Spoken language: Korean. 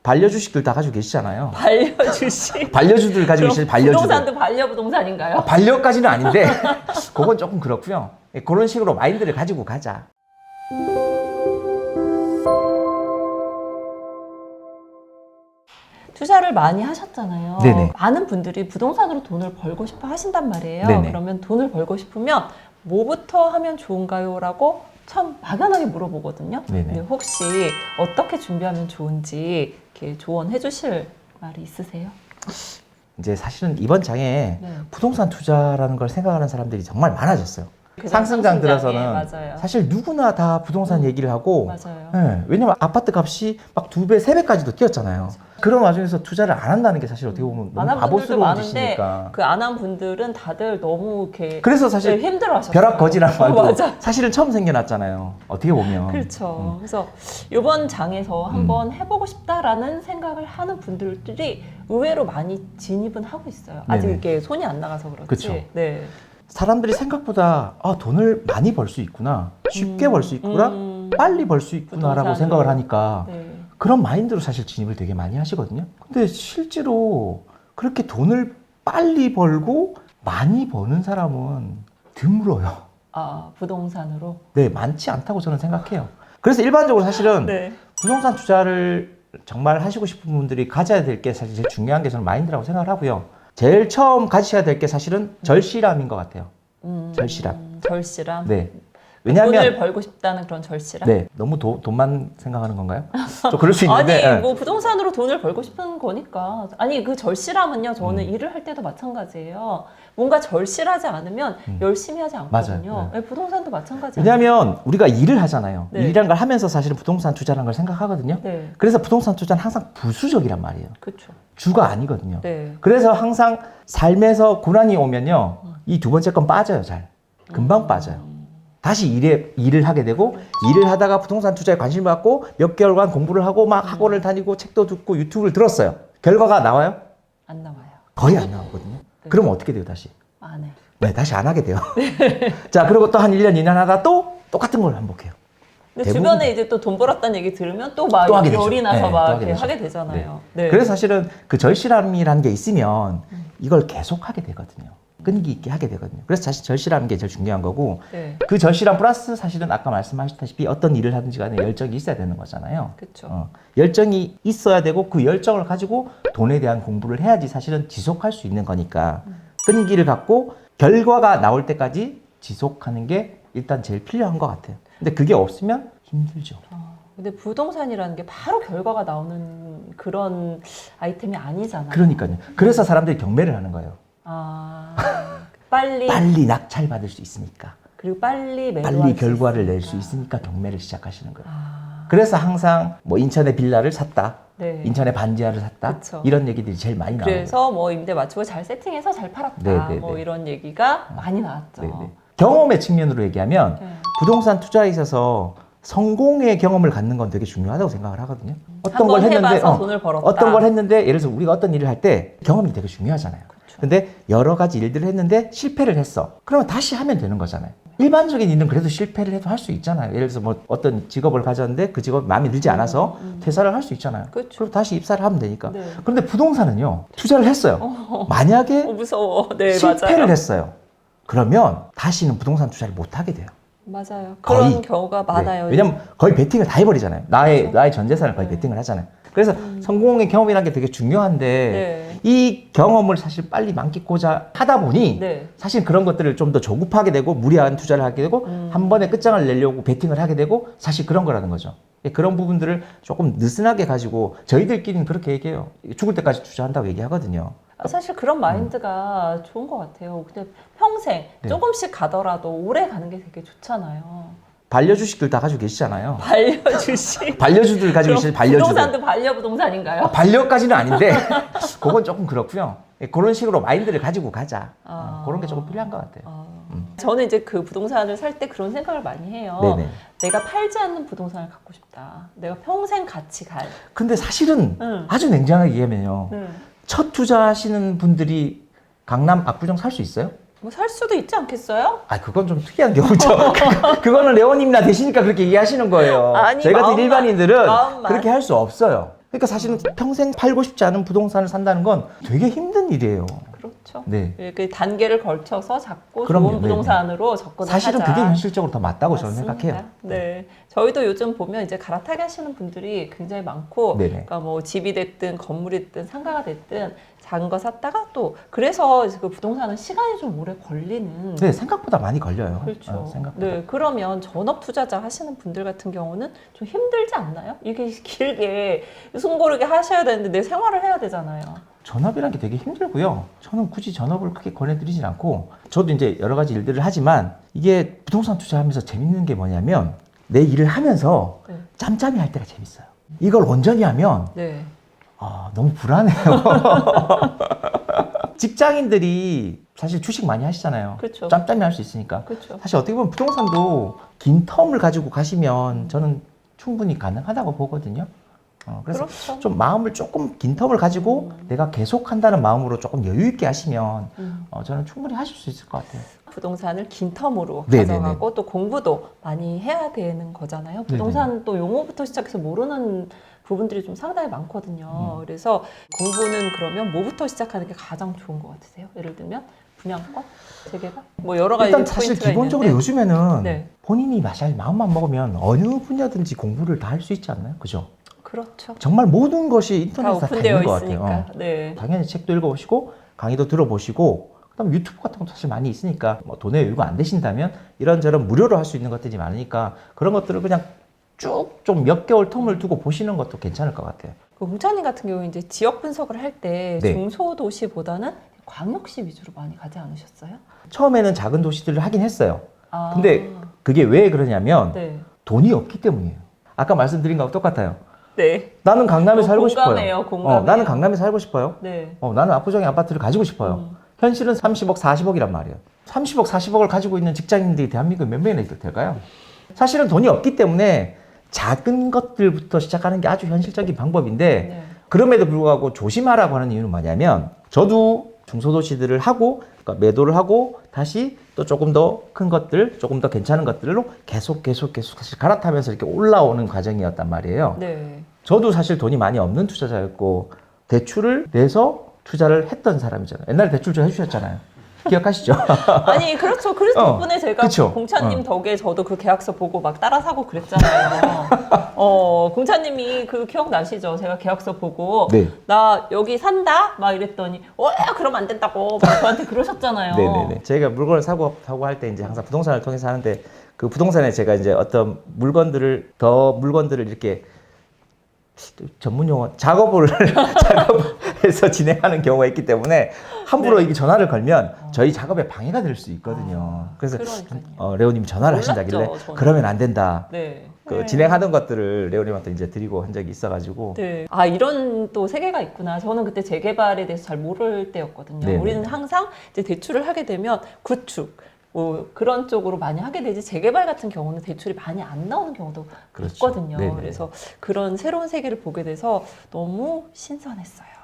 반려주식들 다 가지고 계시잖아요. 반려주식? 반려주들 가지고 계시죠. 반려주들. 부동산도 반려부동산인가요? 반려까지는 아닌데 그건 조금 그렇고요. 그런 식으로 마인드를 가지고 가자. 투자를 많이 하셨잖아요. 네네. 많은 분들이 부동산으로 돈을 벌고 싶어 하신단 말이에요. 네네. 그러면 돈을 벌고 싶으면 뭐부터 하면 좋은가요? 라고 참 막연하게 물어보거든요. 네네. 근데 혹시 어떻게 준비하면 좋은지 이렇게 조언해 주실 말이 있으세요? 이제 사실은 이번 장에 네. 부동산 투자라는 걸 생각하는 사람들이 정말 많아졌어요. 그죠? 상승장 들어서는 맞아요. 사실 누구나 다 부동산 얘기를 하고 맞아요. 예, 왜냐면 아파트 값이 막 2배, 3배까지도 뛰었잖아요. 그런 와중에서 투자를 안 한다는 게 사실 어떻게 보면 안 너무 한 분들도 바보스러운 많은데 짓이니까. 그 안 한 분들은 다들 너무 이렇게 그래서 사실 힘들어하셨어요. 벼락거지란 말도 맞아. 사실은 처음 생겨났잖아요. 어떻게 보면. 그렇죠. 그래서 이번 장에서 한번 해보고 싶다라는 생각을 하는 분들이 의외로 많이 진입은 하고 있어요. 아직 네네. 이렇게 손이 안 나가서 그렇지. 그쵸. 네. 사람들이 생각보다 돈을 많이 벌 수 있구나, 쉽게 벌 수 있구나, 빨리 벌 수 있구나라고 부동산으로. 생각을 하니까 네. 그런 마인드로 사실 진입을 되게 많이 하시거든요. 근데 실제로 그렇게 돈을 빨리 벌고 많이 버는 사람은 드물어요. 아, 부동산으로. 네, 많지 않다고 저는 생각해요. 그래서 일반적으로 사실은 네. 부동산 투자를 정말 하시고 싶은 분들이 가져야 될 게 사실 제일 중요한 게 저는 마인드라고 생각을 하고요. 제일 처음 가지셔야 될 게 사실은 절실함인 것 같아요. 절실함. 절실함. 네. 돈을 왜냐하면 벌고 싶다는 그런 절실함. 네, 너무 돈만 생각하는 건가요? 좀 그럴 수 있는데. 아니 예. 뭐 부동산으로 돈을 벌고 싶은 거니까. 아니 그 절실함은요. 저는 일을 할 때도 마찬가지예요. 뭔가 절실하지 않으면 열심히 하지 않거든요. 맞아요. 네, 부동산도 마찬가지예요. 왜냐하면 우리가 일을 하잖아요. 네. 일이란 걸 하면서 사실은 부동산 투자라는 걸 생각하거든요. 네, 그래서 부동산 투자는 항상 부수적이란 말이에요. 그렇죠. 주가 아니거든요. 네. 그래서 항상 삶에서 고난이 오면요, 이 두 번째 건 빠져요. 잘 금방 빠져요. 다시 일을 하게 되고, 일을 하다가 부동산 투자에 관심을 갖고 몇 개월간 공부를 하고 막 학원을 다니고 책도 듣고 유튜브를 들었어요. 결과가 나와요? 안 나와요. 거의 안 나오거든요. 네. 그럼 어떻게 돼요, 다시? 안 해. 네, 다시 안 하게 돼요. 자, 그리고 또 한 1년, 2년 하다 또 똑같은 걸 반복해요. 근데 대부분. 주변에 이제 또 돈 벌었다는 얘기 들으면 또 막 또 하게 되죠. 열이 나서 네, 또 막 하게 이렇게 되죠. 하게 되잖아요. 네. 그래서 사실은 그 절실함이라는 게 있으면 이걸 계속 하게 되거든요. 끈기 있게 하게 되거든요. 그래서 사실 절실함인 게 제일 중요한 거고, 네. 그 절실함 플러스 사실은 아까 말씀하셨다시피 어떤 일을 하든지 간에 열정이 있어야 되는 거잖아요. 그렇죠. 열정이 있어야 되고 그 열정을 가지고 돈에 대한 공부를 해야지 사실은 지속할 수 있는 거니까 끈기를 갖고 결과가 나올 때까지 지속하는 게 일단 제일 필요한 것 같아요. 근데 그게 없으면 힘들죠. 근데 부동산이라는 게 바로 결과가 나오는 그런 아이템이 아니잖아요. 그러니까요. 그래서 사람들이 경매를 하는 거예요. 아, 빨리 빨리 낙찰받을 수 있으니까. 그리고 빨리 매도할 빨리 수 결과를 낼 있으니까. 수 있으니까 경매를 시작하시는 거예요. 아, 그래서 항상 뭐 인천에 빌라를 샀다, 네. 인천에 반지하를 샀다, 그쵸. 이런 얘기들이 제일 많이 나와요. 그래서 뭐 임대 맞추고 잘 세팅해서 잘 팔았다. 네네네. 뭐 이런 얘기가 많이 나왔죠. 네네. 경험의 측면으로 얘기하면 네. 부동산 투자에 있어서 성공의 경험을 갖는 건 되게 중요하다고 생각을 하거든요. 어떤 걸 한번 했는데 해봐서 돈을 벌었다. 어떤 걸 했는데 예를 들어서 우리가 어떤 일을 할 때 경험이 되게 중요하잖아요. 근데 여러 가지 일들을 했는데 실패를 했어. 그러면 다시 하면 되는 거잖아요. 일반적인 일은 그래도 실패를 해도 할 수 있잖아요. 예를 들어서 뭐 어떤 직업을 가졌는데 그 직업이 마음에 들지 않아서 퇴사를 할 수 있잖아요. 그렇죠. 그럼 다시 입사를 하면 되니까. 네. 그런데 부동산은요, 투자를 했어요. 만약에 무서워. 네, 실패를 맞아요. 했어요. 그러면 다시는 부동산 투자를 못 하게 돼요. 맞아요. 거의. 그런 경우가 많아요. 네. 왜냐면 거의 베팅을 다 해버리잖아요. 나의 전 재산을 거의 베팅을 하잖아요. 그래서 성공의 경험이라는 게 되게 중요한데 네. 이 경험을 사실 빨리 만끽고자 하다 보니 네. 사실 그런 것들을 좀 더 조급하게 되고 무리한 투자를 하게 되고 한 번에 끝장을 내려고 베팅을 하게 되고 사실 그런 거라는 거죠. 그런 부분들을 조금 느슨하게 가지고 저희들끼리는 그렇게 얘기해요. 죽을 때까지 투자한다고 얘기하거든요. 사실 그런 마인드가 좋은 것 같아요. 근데 평생 네. 조금씩 가더라도 오래 가는 게 되게 좋잖아요. 반려주식들 다 가지고 계시잖아요. 반려주식. 반려주들 가지고 계시죠. 반려주들. 부동산도 반려부동산인가요? 반려까지는 아닌데 그건 조금 그렇고요. 그런 식으로 마인드를 가지고 가자. 그런 게 조금 필요한 것 같아요. 저는 이제 그 부동산을 살 때 그런 생각을 많이 해요. 네네. 내가 팔지 않는 부동산을 갖고 싶다. 내가 평생 같이 갈. 근데 사실은 응. 아주 냉정하게 얘기하면요. 응. 첫 투자하시는 분들이 강남 압구정 살 수 있어요? 뭐 살 수도 있지 않겠어요? 아, 그건 좀 특이한 경우죠. 그거는 레오님이나 되시니까 그렇게 얘기하시는 거예요. 아니, 저희 같은 마음만- 일반인들은 마음만. 그렇게 할 수 없어요. 그러니까 사실은 평생 팔고 싶지 않은 부동산을 산다는 건 되게 힘든 일이에요. 그렇죠. 네. 그 단계를 걸쳐서 잡고 그럼요. 좋은 부동산으로 접근을 사실은 하자. 그게 현실적으로 더 맞다고 저는 맞습니다. 생각해요. 네. 저희도 요즘 보면 이제 갈아타기 하시는 분들이 굉장히 많고, 네네. 그러니까 뭐 집이 됐든 건물이 됐든 상가가 됐든 작은 거 샀다가 또 그래서 그 부동산은 시간이 좀 오래 걸리는. 네, 생각보다 많이 걸려요. 그렇죠. 생각보다. 네, 그러면 전업 투자자 하시는 분들 같은 경우는 좀 힘들지 않나요? 이게 길게 숨 고르게 하셔야 되는데 내 생활을 해야 되잖아요. 전업이라는 게 되게 힘들고요. 저는 굳이 전업을 크게 권해드리진 않고, 저도 이제 여러 가지 일들을 하지만 이게 부동산 투자하면서 재밌는 게 뭐냐면 내 일을 하면서 네. 짬짬이 할 때가 재밌어요. 이걸 온전히 하면 네. 너무 불안해요. 직장인들이 사실 주식 많이 하시잖아요. 그렇죠. 짬짬이 할 수 있으니까. 그렇죠. 사실 어떻게 보면 부동산도 긴 텀을 가지고 가시면 저는 충분히 가능하다고 보거든요. 그래서 그렇죠. 좀 마음을 조금 긴 텀을 가지고 내가 계속 한다는 마음으로 조금 여유 있게 하시면 저는 충분히 하실 수 있을 것 같아요. 부동산을 긴 텀으로 네네네. 가져가고 또 공부도 많이 해야 되는 거잖아요. 부동산 또 용어부터 시작해서 모르는 부분들이 좀 상당히 많거든요. 그래서 공부는 그러면 뭐부터 시작하는 게 가장 좋은 것 같으세요? 예를 들면 분양권, 재개발, 뭐 여러 가지 일단 사실 포인트가 기본적으로 있는데. 요즘에는 네. 본인이 잘 마음만 먹으면 어느 분야든지 공부를 다 할 수 있지 않나요? 그죠? 그렇죠. 정말 모든 것이 다 인터넷에 다 오픈되어 있는 것 있으니까. 같아요. 네. 당연히 책도 읽어보시고 강의도 들어보시고 그다음 유튜브 같은 것도 사실 많이 있으니까 뭐 돈에 여유가 안 되신다면 이런저런 무료로 할 수 있는 것들이 많으니까 그런 것들을 그냥 쭉 좀 몇 개월 텀을 두고 보시는 것도 괜찮을 것 같아요. 그 홍차님 같은 경우 이제 지역 분석을 할 때 네. 중소도시보다는 광역시 위주로 많이 가지 않으셨어요? 처음에는 작은 도시들을 하긴 했어요. 아, 근데 그게 왜 그러냐면 네. 돈이 없기 때문이에요. 아까 말씀드린 거하고 똑같아요. 네. 나는 강남에 살고 공감해요, 싶어요. 공감해요. 나는 강남에 살고 싶어요. 네. 나는 압구정에 아파트를 가지고 싶어요. 현실은 30억, 40억이란 말이에요. 30억, 40억을 가지고 있는 직장인들이 대한민국에 몇 명이나 될까요? 사실은 돈이 없기 때문에 작은 것들부터 시작하는 게 아주 현실적인 방법인데 네. 그럼에도 불구하고 조심하라고 하는 이유는 뭐냐면 저도 중소도시들을 하고 그러니까 매도를 하고 다시 또 조금 더 큰 것들, 조금 더 괜찮은 것들로 계속 사실 갈아타면서 이렇게 올라오는 과정이었단 말이에요. 네. 저도 사실 돈이 많이 없는 투자자였고 대출을 내서 투자를 했던 사람이잖아요. 옛날에 대출 좀 해주셨잖아요. 기억하시죠? 아니 그렇죠. 그래서 덕분에 제가 그쵸. 공차님 덕에 저도 그 계약서 보고 막 따라 사고 그랬잖아요. 공차님이 그 기억나시죠? 제가 계약서 보고 네. 나 여기 산다 막 이랬더니 그럼 안 된다고 막 저한테 그러셨잖아요. 네네네. 저희가 물건을 사고 할 때 이제 항상 부동산을 통해서 하는데 그 부동산에 제가 이제 어떤 물건들을 이렇게 전문 용어 작업을 작업해서 진행하는 경우가 있기 때문에 함부로 네. 이게 전화를 걸면 저희 작업에 방해가 될 수 있거든요. 그래서 그러니까요. 레오님이 전화를 몰랐죠, 하신다길래 저는. 그러면 안 된다. 네. 그 진행하던 것들을 레오님한테 이제 드리고 한 적이 있어가지고 네. 이런 또 세계가 있구나. 저는 그때 재개발에 대해서 잘 모를 때였거든요. 네네. 우리는 항상 이제 대출을 하게 되면 구축, 뭐 그런 쪽으로 많이 하게 되지 재개발 같은 경우는 대출이 많이 안 나오는 경우도 그렇죠. 있거든요. 네네. 그래서 그런 새로운 세계를 보게 돼서 너무 신선했어요.